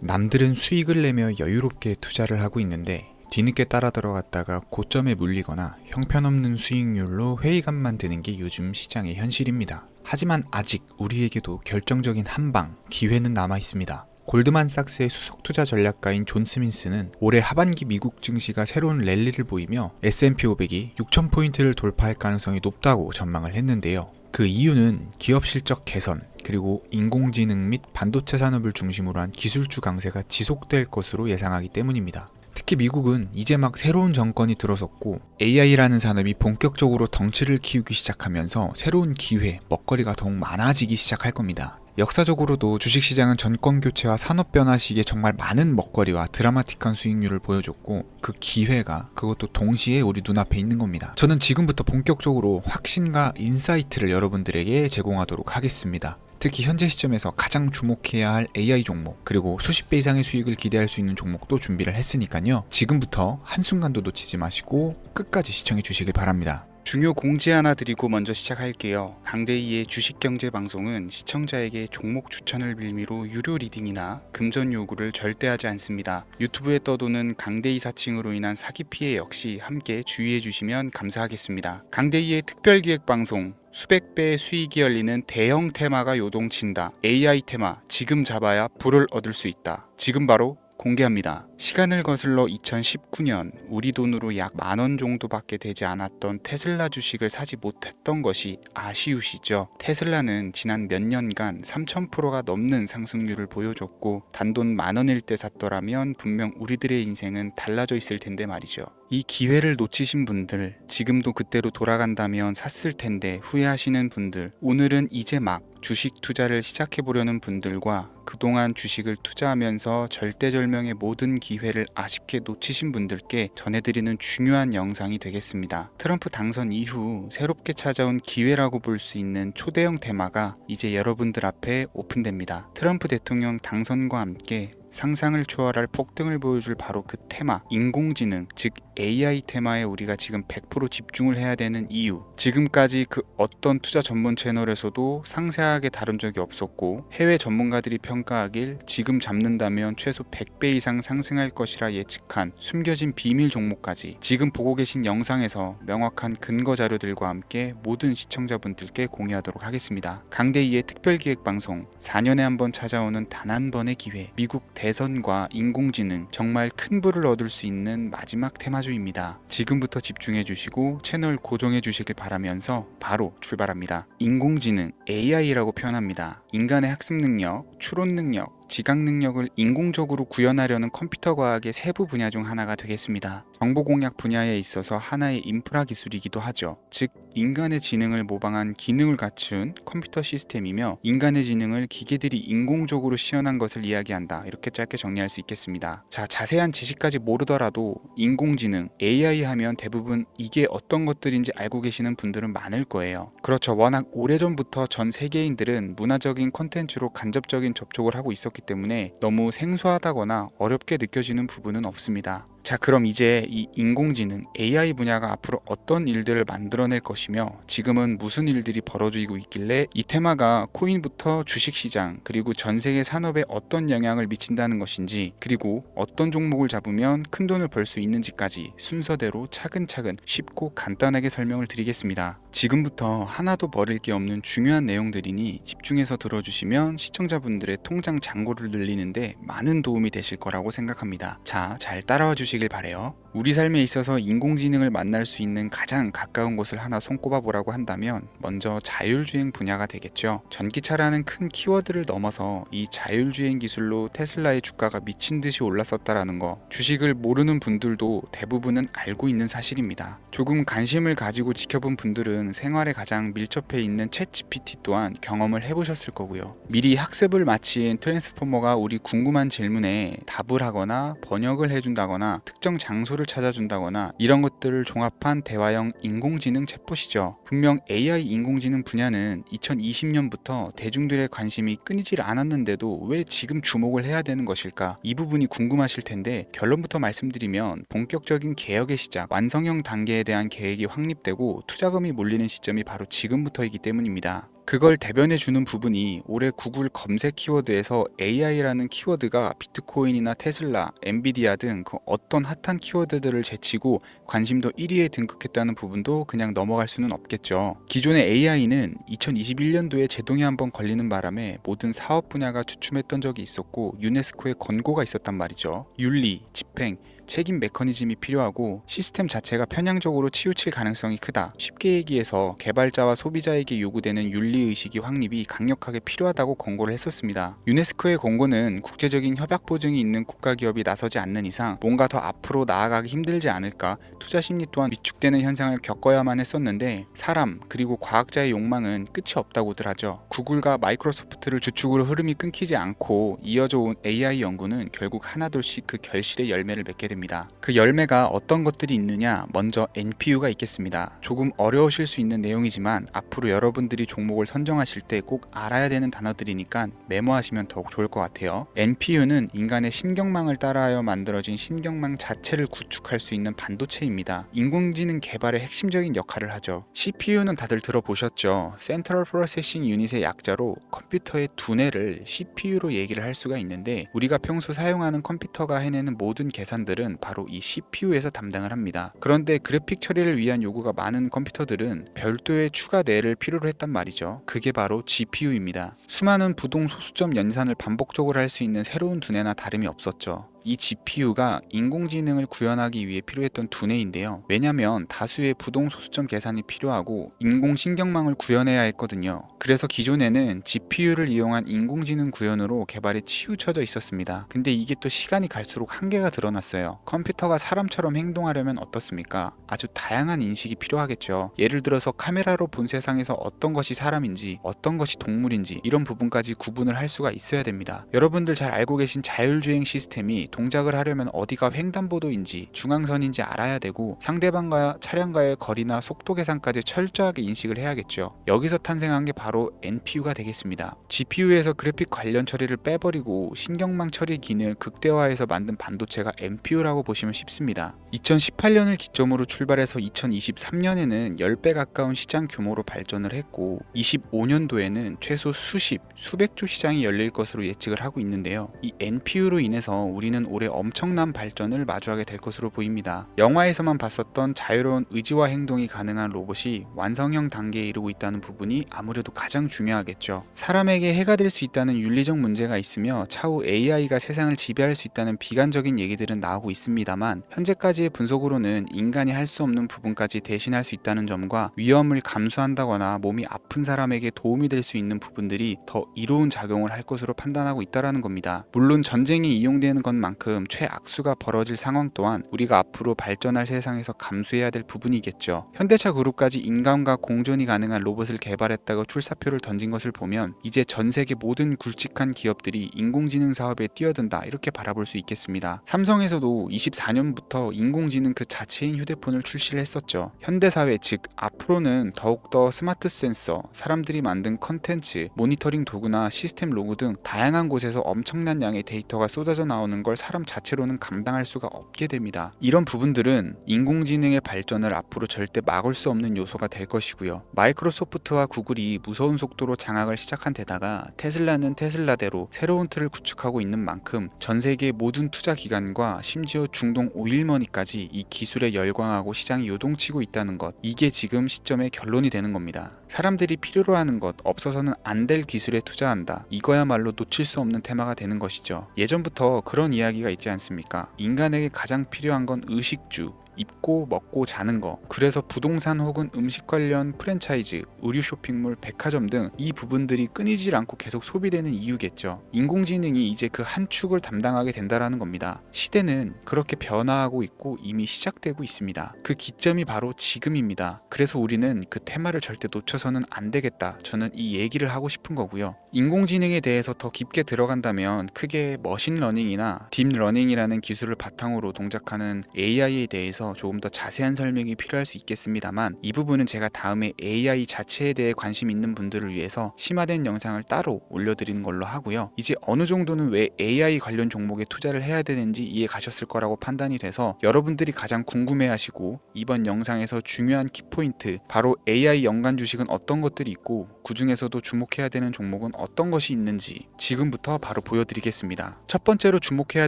남들은 수익을 내며 여유롭게 투자를 하고 있는데 뒤늦게 따라 들어갔다가 고점에 물리거나 형편없는 수익률로 회의감만 드는 게 요즘 시장의 현실입니다. 하지만 아직 우리에게도 결정적인 한방, 기회는 남아 있습니다. 골드만삭스의 수석 투자 전략가인 존 스민스는 올해 하반기 미국 증시가 새로운 랠리를 보이며 S&P 500이 6,000포인트를 돌파할 가능성이 높다고 전망을 했는데요. 그 이유는 기업 실적 개선, 그리고 인공지능 및 반도체 산업을 중심으로 한 기술주 강세가 지속될 것으로 예상하기 때문입니다. 특히 미국은 이제 막 새로운 정권이 들어섰고 AI라는 산업이 본격적으로 덩치를 키우기 시작하면서 새로운 기회, 먹거리가 더욱 많아지기 시작할 겁니다. 역사적으로도 주식시장은 정권교체와 산업변화 시기에 정말 많은 먹거리와 드라마틱한 수익률을 보여줬고 그 기회가 그것도 동시에 우리 눈앞에 있는 겁니다. 저는 지금부터 본격적으로 확신과 인사이트를 여러분들에게 제공하도록 하겠습니다. 특히 현재 시점에서 가장 주목해야 할 AI 종목, 그리고 수십 배 이상의 수익을 기대할 수 있는 종목도 준비를 했으니까요. 지금부터 한순간도 놓치지 마시고 끝까지 시청해 주시길 바랍니다. 중요 공지 하나 드리고 먼저 시작할게요. 강대희의 주식경제 방송은 시청자에게 종목 추천을 빌미로 유료 리딩이나 금전 요구를 절대 하지 않습니다. 유튜브에 떠도는 강대희 사칭으로 인한 사기 피해 역시 함께 주의해 주시면 감사하겠습니다. 강대희의 특별기획 방송, 수백 배의 수익이 열리는 대형 테마가 요동친다. AI 테마, 지금 잡아야 불을 얻을 수 있다. 지금 바로 공개합니다. 시간을 거슬러 2019년 우리 돈으로 약 10,000원 정도밖에 되지 않았던 테슬라 주식을 사지 못했던 것이 아쉬우시죠? 테슬라는 지난 몇 년간 3000%가 넘는 상승률을 보여줬고 단돈 10,000원일 때 샀더라면 분명 우리들의 인생은 달라져 있을 텐데 말이죠. 이 기회를 놓치신 분들, 지금도 그때로 돌아간다면 샀을 텐데 후회하시는 분들, 오늘은 이제 막 주식 투자를 시작해보려는 분들과 그동안 주식을 투자하면서 절대절명의 모든 기회를 아쉽게 놓치신 분들께 전해드리는 중요한 영상이 되겠습니다. 트럼프 당선 이후 새롭게 찾아온 기회라고 볼 수 있는 초대형 테마가 이제 여러분들 앞에 오픈됩니다. 트럼프 대통령 당선과 함께 상상을 초월할 폭등을 보여줄 바로 그 테마, 인공지능, 즉 AI 테마에 우리가 지금 100% 집중을 해야 되는 이유, 지금까지 그 어떤 투자 전문 채널에서도 상세하게 다룬 적이 없었고 해외 전문가들이 평가하길 지금 잡는다면 최소 100배 이상 상승할 것이라 예측한 숨겨진 비밀 종목까지 지금 보고 계신 영상에서 명확한 근거 자료들과 함께 모든 시청자분들께 공유하도록 하겠습니다. 강대희의 특별기획방송, 4년에 한 번 찾아오는 단 한 번의 기회, 미국 대선과 인공지능, 정말 큰 부를 얻을 수 있는 마지막 테마주입니다. 지금부터 집중해 주시고 채널 고정해 주시길 바라면서 바로 출발합니다. 인공지능, AI라고 표현합니다. 인간의 학습 능력, 추론 능력, 지각 능력을 인공적으로 구현하려는 컴퓨터 과학의 세부 분야 중 하나가 되겠습니다. 정보 공략 분야에 있어서 하나의 인프라 기술이기도 하죠. 즉 인간의 지능을 모방한 기능을 갖춘 컴퓨터 시스템이며 인간의 지능을 기계들이 인공적으로 시연한 것을 이야기한다. 이렇게 짧게 정리할 수 있겠습니다. 자, 자세한 지식까지 모르더라도 인공지능, AI 하면 대부분 이게 어떤 것들인지 알고 계시는 분들은 많을 거예요. 그렇죠. 워낙 오래전부터 전 세계인들은 문화적인 콘텐츠로 간접적인 접촉을 하고 있었기 때문에 너무 생소하다거나 어렵게 느껴지는 부분은 없습니다. 자, 그럼 이제 이 인공지능, AI 분야가 앞으로 어떤 일들을 만들어낼 것이며 지금은 무슨 일들이 벌어지고 있길래 이 테마가 코인부터 주식시장 그리고 전 세계 산업에 어떤 영향을 미친다는 것인지, 그리고 어떤 종목을 잡으면 큰 돈을 벌 수 있는지까지 순서대로 차근차근 쉽고 간단하게 설명을 드리겠습니다. 지금부터 하나도 버릴 게 없는 중요한 내용들이니 집중해서 들어주시면 시청자분들의 통장 잔고를 늘리는데 많은 도움이 되실 거라고 생각합니다. 자, 잘 따라와 주시길 바래요. 우리 삶에 있어서 인공지능을 만날 수 있는 가장 가까운 곳을 하나 손꼽아 보라고 한다면 먼저 자율주행 분야가 되겠죠. 전기차라는 큰 키워드를 넘어서 이 자율주행 기술로 테슬라의 주가가 미친 듯이 올랐었다라는 거, 주식을 모르는 분들도 대부분은 알고 있는 사실입니다. 조금 관심을 가지고 지켜본 분들은 생활에 가장 밀접해 있는 챗GPT 또한 경험을 해보셨을 거고요. 미리 학습을 마친 트랜스포머가 우리 궁금한 질문에 답을 하거나 번역을 해준다거나 특정 장소를 찾아준다거나 이런 것들을 종합한 대화형 인공지능 챗봇이죠. 분명 AI 인공지능 분야는 2020년부터 대중들의 관심이 끊이질 않았는데도 왜 지금 주목을 해야 되는 것일까? 이 부분이 궁금하실 텐데 결론부터 말씀드리면 본격적인 개혁의 시작, 완성형 단계에 대한 계획이 확립되고 투자금이 몰리는 시점이 바로 지금부터이기 때문입니다. 그걸 대변해주는 부분이 올해 구글 검색 키워드에서 AI라는 키워드가 비트코인이나 테슬라, 엔비디아 등 그 어떤 핫한 키워드들을 제치고 관심도 1위에 등극했다는 부분도 그냥 넘어갈 수는 없겠죠. 기존의 AI는 2021년도에 제동이 한번 걸리는 바람에 모든 사업 분야가 주춤했던 적이 있었고 유네스코의 권고가 있었단 말이죠. 윤리, 집행, 책임 메커니즘이 필요하고 시스템 자체가 편향적으로 치우칠 가능성이 크다. 쉽게 얘기해서 개발자와 소비자에게 요구되는 윤리의식이 확립이 강력하게 필요하다고 권고를 했었습니다. 유네스코의 권고는 국제적인 협약 보증이 있는 국가기업이 나서지 않는 이상 뭔가 더 앞으로 나아가기 힘들지 않을까, 투자 심리 또한 위축되는 현상을 겪어야만 했었는데 사람 그리고 과학자의 욕망은 끝이 없다고들 하죠. 구글과 마이크로소프트를 주축으로 흐름이 끊기지 않고 이어져 온 AI 연구는 결국 하나둘씩 그 결실의 열매를 맺게 됩니다. 그 열매가 어떤 것들이 있느냐, 먼저 NPU가 있겠습니다. 조금 어려우실 수 있는 내용이지만 앞으로 여러분들이 종목을 선정하실 때 꼭 알아야 되는 단어들이니까 메모하시면 더욱 좋을 것 같아요. NPU는 인간의 신경망을 따라하여 만들어진 신경망 자체를 구축할 수 있는 반도체입니다. 인공지능 개발의 핵심적인 역할을 하죠. CPU는 다들 들어보셨죠? Central Processing Unit의 약자로 컴퓨터의 두뇌를 CPU로 얘기를 할 수가 있는데 우리가 평소 사용하는 컴퓨터가 해내는 모든 계산들은 바로 이 CPU에서 담당을 합니다. 그런데 그래픽 처리를 위한 요구가 많은 컴퓨터들은 별도의 추가 뇌를 필요로 했단 말이죠. 그게 바로 GPU입니다. 수많은 부동 소수점 연산을 반복적으로 할 수 있는 새로운 두뇌나 다름이 없었죠. 이 GPU가 인공지능을 구현하기 위해 필요했던 두뇌인데요. 왜냐면 다수의 부동 소수점 계산이 필요하고 인공신경망을 구현해야 했거든요. 그래서 기존에는 GPU를 이용한 인공지능 구현으로 개발이 치우쳐져 있었습니다. 근데 이게 또 시간이 갈수록 한계가 드러났어요. 컴퓨터가 사람처럼 행동하려면 어떻습니까? 아주 다양한 인식이 필요하겠죠. 예를 들어서 카메라로 본 세상에서 어떤 것이 사람인지 어떤 것이 동물인지 이런 부분까지 구분을 할 수가 있어야 됩니다. 여러분들 잘 알고 계신 자율주행 시스템이 동작을 하려면 어디가 횡단보도인지 중앙선인지 알아야 되고 상대방과 차량과의 거리나 속도 계산까지 철저하게 인식을 해야겠죠. 여기서 탄생한 게 바로 NPU가 되겠습니다. GPU에서 그래픽 관련 처리를 빼버리고 신경망 처리 기능을 극대화해서 만든 반도체가 NPU라고 보시면 쉽습니다. 2018년을 기점으로 출발해서 2023년에는 10배 가까운 시장 규모로 발전을 했고 25년도에는 최소 수백 조 시장이 열릴 것으로 예측을 하고 있는데요. 이 NPU로 인해서 우리는 올해 엄청난 발전을 마주하게 될 것으로 보입니다. 영화에서만 봤었던 자유로운 의지와 행동이 가능한 로봇이 완성형 단계에 이르고 있다는 부분이 아무래도 가장 중요하겠죠. 사람에게 해가 될 수 있다는 윤리적 문제가 있으며 차후 AI가 세상을 지배할 수 있다는 비관적인 얘기들은 나오고 있습니다만 현재까지의 분석으로는 인간이 할 수 없는 부분까지 대신할 수 있다는 점과 위험을 감수한다거나 몸이 아픈 사람에게 도움이 될 수 있는 부분들이 더 이로운 작용을 할 것으로 판단하고 있다는 겁니다. 물론 전쟁에 이용되는 것만큼 최악수가 벌어질 상황 또한 우리가 앞으로 발전할 세상에서 감수해야 될 부분이겠죠. 현대차 그룹까지 인간과 공존이 가능한 로봇을 개발했다고 출사표를 던진 것을 보면 이제 전 세계 모든 굵직한 기업들이 인공지능 사업에 뛰어든다 이렇게 바라볼 수 있겠습니다. 삼성에서도 24년부터 인공지능 그 자체인 휴대폰을 출시를 했었죠. 현대사회 즉 앞으로는 더욱더 스마트 센서, 사람들이 만든 컨텐츠, 모니터링 도구나 시스템 로그 등 다양한 곳에서 엄청난 양의 데이터가 쏟아져 나오는 걸 사람 자체로는 감당할 수가 없게 됩니다. 이런 부분들은 인공지능의 발전을 앞으로 절대 막을 수 없는 요소가 될 것이고요. 마이크로소프트와 구글이 무서운 속도로 장악을 시작한 데다가 테슬라는 테슬라대로 새로운 틀을 구축하고 있는 만큼 전 세계 모든 투자 기관과 심지어 중동 오일머니까지 이 기술에 열광하고 시장이 요동치고 있다는 것, 이게 지금 시점의 결론이 되는 겁니다. 사람들이 필요로 하는 것, 없어서는 안 될 기술에 투자한다. 이거야말로 놓칠 수 없는 테마가 되는 것이죠. 예전부터 그런 이야기가 있지 않습니까? 인간에게 가장 필요한 건 의식주, 입고 먹고 자는 거. 그래서 부동산 혹은 음식 관련 프랜차이즈, 의류 쇼핑몰, 백화점 등 이 부분들이 끊이질 않고 계속 소비되는 이유겠죠. 인공지능이 이제 그 한 축을 담당하게 된다라는 겁니다. 시대는 그렇게 변화하고 있고 이미 시작되고 있습니다. 그 기점이 바로 지금입니다. 그래서 우리는 그 테마를 절대 놓쳐서는 안 되겠다. 저는 이 얘기를 하고 싶은 거고요. 인공지능에 대해서 더 깊게 들어간다면 크게 머신러닝이나 딥러닝이라는 기술을 바탕으로 동작하는 AI에 대해서 대해서 조금 더 자세한 설명이 필요할 수 있겠습니다만, 이 부분은 제가 다음에 AI 자체에 대해 관심 있는 분들을 위해서 심화된 영상을 따로 올려드리는 걸로 하고요. 이제 어느 정도는 왜 AI 관련 종목에 투자를 해야 되는지 이해 가셨을 거라고 판단이 돼서, 여러분들이 가장 궁금해하시고 이번 영상에서 중요한 키포인트, 바로 AI 연관 주식은 어떤 것들이 있고 그 중에서도 주목해야 되는 종목은 어떤 것이 있는지 지금부터 바로 보여드리겠습니다. 첫 번째로 주목해야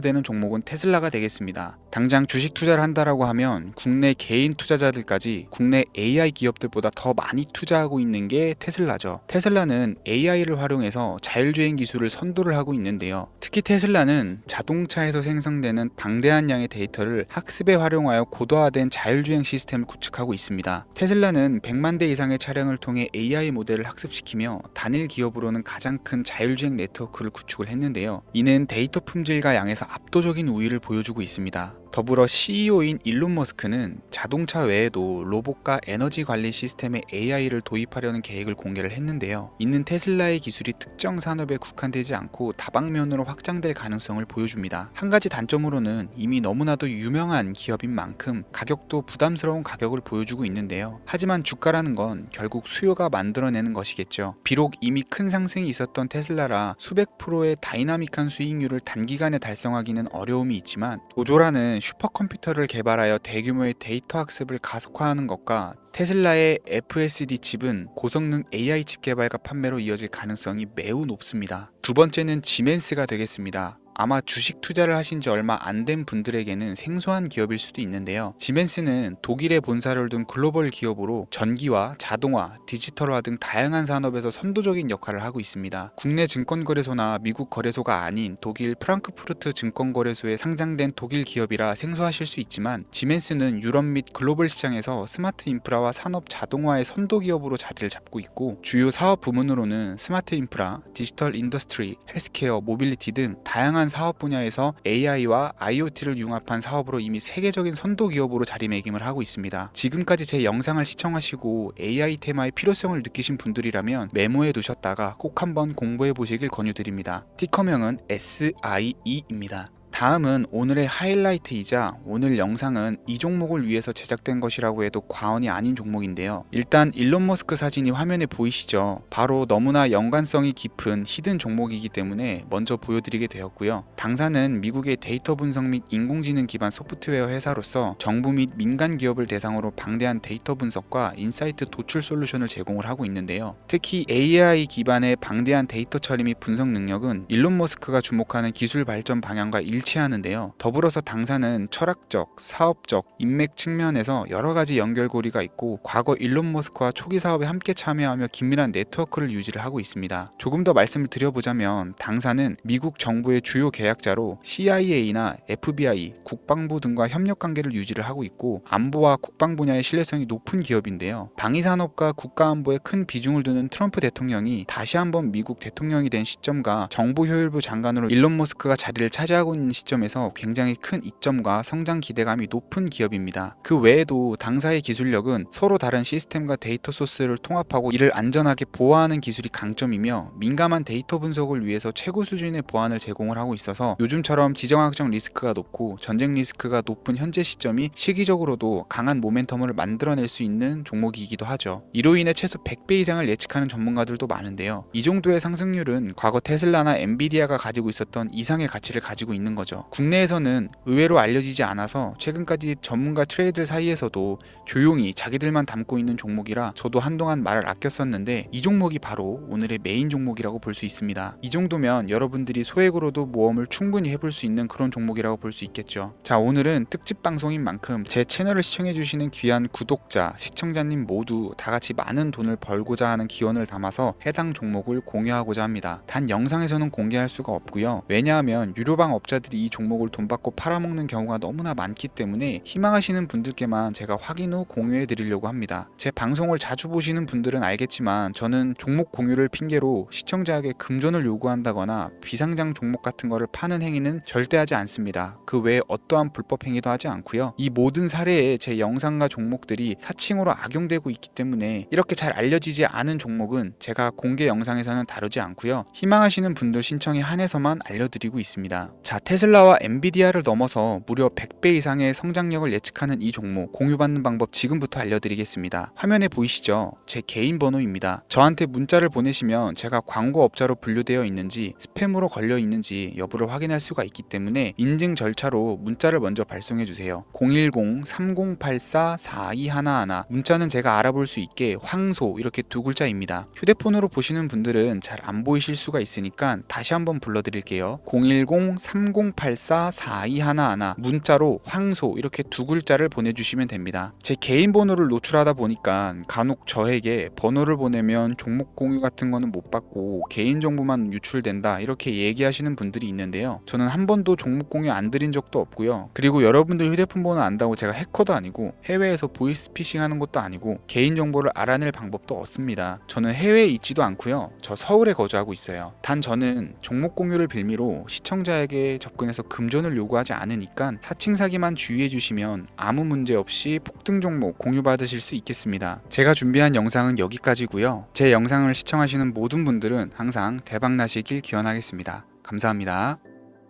되는 종목은 테슬라가 되겠습니다. 당장 주식 투자를 한다라고 하면 국내 개인 투자자들까지 국내 AI 기업들보다 더 많이 투자하고 있는 게 테슬라죠. 테슬라는 AI를 활용해서 자율주행 기술을 선도를 하고 있는데요. 특히 테슬라는 자동차에서 생성되는 방대한 양의 데이터를 학습에 활용하여 고도화된 자율주행 시스템을 구축하고 있습니다. 테슬라는 100만 대 이상의 차량을 통해 AI 모델을 학습시키며 단일 기업으로는 가장 큰 자율주행 네트워크를 구축을 했는데요. 이는 데이터 품질과 양에서 압도적인 우위를 보여주고 있습니다. 더불어 CEO인 일론 머스크는 자동차 외에도 로봇과 에너지 관리 시스템에 AI를 도입하려는 계획을 공개를 했는데요. 이는 테슬라의 기술이 특정 산업에 국한되지 않고 다방면으로 확장될 가능성을 보여줍니다. 한 가지 단점으로는 이미 너무나도 유명한 기업인 만큼 가격도 부담스러운 가격을 보여주고 있는데요. 하지만 주가라는 건 결국 수요가 만들어내는 것이겠죠. 비록 이미 큰 상승이 있었던 테슬라라 수백 프로의 다이나믹한 수익률을 단기간에 달성하기는 어려움이 있지만, 도조라는 슈퍼컴퓨터를 개발하여 대규모의 데이터 학습을 가속화하는 것과 테슬라의 FSD 칩은 고성능 AI 칩 개발과 판매로 이어질 가능성이 매우 높습니다. 두 번째는 지멘스가 되겠습니다. 아마 주식 투자를 하신 지 얼마 안 된 분들에게는 생소한 기업일 수도 있는데요. 지멘스는 독일에 본사를 둔 글로벌 기업으로 전기와 자동화, 디지털화 등 다양한 산업에서 선도적인 역할을 하고 있습니다. 국내 증권거래소나 미국 거래소가 아닌 독일 프랑크푸르트 증권거래소에 상장된 독일 기업이라 생소하실 수 있지만, 지멘스는 유럽 및 글로벌 시장에서 스마트 인프라와 산업 자동화의 선도 기업으로 자리를 잡고 있고, 주요 사업 부문으로는 스마트 인프라, 디지털 인더스트리, 헬스케어, 모빌리티 등 다양한 사업 분야에서 AI와 IoT를 융합한 사업으로 이미 세계적인 선도 기업으로 자리매김을 하고 있습니다. 지금까지 제 영상을 시청하시고 AI 테마의 필요성을 느끼신 분들이라면 메모해 두셨다가 꼭 한번 공부해 보시길 권유드립니다. 티커명은 SIE입니다. 다음은 오늘의 하이라이트이자 오늘 영상은 이 종목을 위해서 제작된 것이라고 해도 과언이 아닌 종목인데요. 일단 일론 머스크 사진이 화면에 보이시죠? 바로 너무나 연관성이 깊은 히든 종목이기 때문에 먼저 보여드리게 되었고요. 당사는 미국의 데이터 분석 및 인공지능 기반 소프트웨어 회사로서 정부 및 민간 기업을 대상으로 방대한 데이터 분석과 인사이트 도출 솔루션을 제공을 하고 있는데요. 특히 AI 기반의 방대한 데이터 처리 및 분석 능력은 일론 머스크가 주목하는 기술 발전 방향과 일치하는데요. 더불어서 당사는 철학적, 사업적, 인맥 측면에서 여러 가지 연결고리가 있고, 과거 일론 머스크와 초기 사업에 함께 참여하며 긴밀한 네트워크를 유지를 하고 있습니다. 조금 더 말씀을 드려보자면, 당사는 미국 정부의 주요 계약자로 CIA나 FBI, 국방부 등과 협력 관계를 유지를 하고 있고, 안보와 국방 분야의 신뢰성이 높은 기업인데요. 방위산업과 국가안보에 큰 비중을 두는 트럼프 대통령이 다시 한번 미국 대통령이 된 시점과 정보효율부 장관으로 일론 머스크가 자리를 차지하고 있는 시점에서 굉장히 큰 이점과 성장 기대감이 높은 기업입니다. 그 외에도 당사의 기술력은 서로 다른 시스템과 데이터 소스를 통합하고 이를 안전하게 보호하는 기술이 강점이며, 민감한 데이터 분석을 위해서 최고 수준의 보안을 제공을 하고 있어서 요즘처럼 지정학적 리스크가 높고 전쟁 리스크가 높은 현재 시점이 시기적으로도 강한 모멘텀을 만들어낼 수 있는 종목이기도 하죠. 이로 인해 최소 100배 이상을 예측하는 전문가들도 많은데요. 이 정도의 상승률은 과거 테슬라나 엔비디아가 가지고 있었던 이상의 가치를 가지고 있는 거죠. 국내에서는 의외로 알려지지 않아서 최근까지 전문가 트레이더 사이에서도 조용히 자기들만 담고 있는 종목이라 저도 한동안 말을 아꼈었는데, 이 종목이 바로 오늘의 메인 종목이라고 볼 수 있습니다. 이 정도면 여러분들이 소액으로도 모험을 충분히 해볼 수 있는 그런 종목이라고 볼 수 있겠죠. 자, 오늘은 특집 방송인 만큼 제 채널을 시청해주시는 귀한 구독자, 시청자님 모두 다같이 많은 돈을 벌고자 하는 기원을 담아서 해당 종목을 공유하고자 합니다. 단 영상에서는 공개할 수가 없고요. 왜냐하면 유료방 업자들이 이 종목을 돈 받고 팔아먹는 경우가 너무나 많기 때문에 희망하시는 분들께만 제가 확인 후 공유해 드리려고 합니다. 제 방송을 자주 보시는 분들은 알겠지만, 저는 종목 공유를 핑계로 시청자에게 금전을 요구한다거나 비상장 종목 같은 거를 파는 행위는 절대 하지 않습니다. 그 외에 어떠한 불법 행위도 하지 않고요. 이 모든 사례에 제 영상과 종목들이 사칭으로 악용되고 있기 때문에 이렇게 잘 알려지지 않은 종목은 제가 공개 영상에서는 다루지 않고요. 희망하시는 분들 신청에 한해서만 알려드리고 있습니다. 자, 테슬라 테슬라와 엔비디아를 넘어서 무려 100배 이상의 성장력을 예측하는 이 종목 공유받는 방법 지금부터 알려드리겠습니다. 화면에 보이시죠? 제 개인 번호입니다. 저한테 문자를 보내시면 제가 광고업자로 분류되어 있는지 스팸으로 걸려 있는지 여부를 확인할 수가 있기 때문에 인증 절차로 문자를 먼저 발송해주세요. 010-3084-4211 문자는 제가 알아볼 수 있게 황소 이렇게 두 글자입니다. 휴대폰으로 보시는 분들은 잘 안 보이실 수가 있으니까 다시 한번 불러드릴게요. 010-3084-4211 문자로 황소 이렇게 두 글자를 보내주시면 됩니다. 제 개인 번호를 노출하다 보니까 간혹 저에게 번호를 보내면 종목 공유 같은 거는 못 받고 개인정보만 유출된다 이렇게 얘기하시는 분들이 있는데요. 저는 한 번도 종목 공유 안 드린 적도 없고요. 그리고 여러분들 휴대폰 번호 안다고 제가 해커도 아니고 해외에서 보이스피싱 하는 것도 아니고 개인정보를 알아낼 방법도 없습니다. 저는 해외에 있지도 않고요. 저 서울에 거주하고 있어요. 단 저는 종목 공유를 빌미로 시청자에게 접근해서 금전을 요구하지 않으니까 사칭 사기만 주의해 주시면 아무 문제 없이 폭등 종목 공유받으실 수 있겠습니다. 제가 준비한 영상은 여기까지고요. 제 영상을 시청하시는 모든 분들은 항상 대박 나시길 기원하겠습니다. 감사합니다.